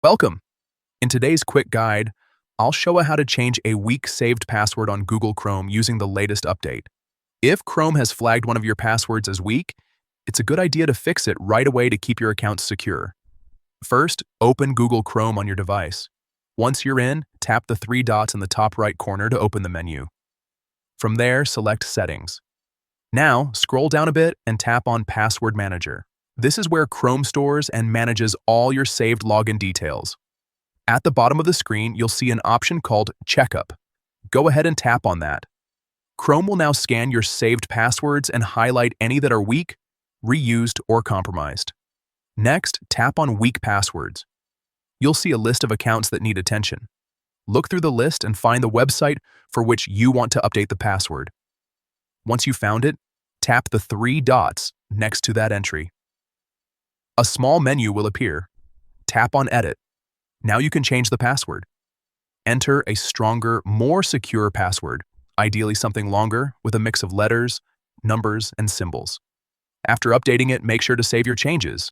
Welcome! In today's quick guide, I'll show you how to change a weak saved password on Google Chrome using the latest update. If Chrome has flagged one of your passwords as weak, it's a good idea to fix it right away to keep your account secure. First, open Google Chrome on your device. Once you're in, tap the three dots in the top right corner to open the menu. From there, select Settings. Now, scroll down a bit and tap on Password Manager. This is where Chrome stores and manages all your saved login details. At the bottom of the screen, you'll see an option called Checkup. Go ahead and tap on that. Chrome will now scan your saved passwords and highlight any that are weak, reused, or compromised. Next, tap on Weak Passwords. You'll see a list of accounts that need attention. Look through the list and find the website for which you want to update the password. Once you've found it, tap the three dots next to that entry. A small menu will appear. Tap on Edit. Now you can change the password. Enter a stronger, more secure password, ideally something longer with a mix of letters, numbers, and symbols. After updating it, make sure to save your changes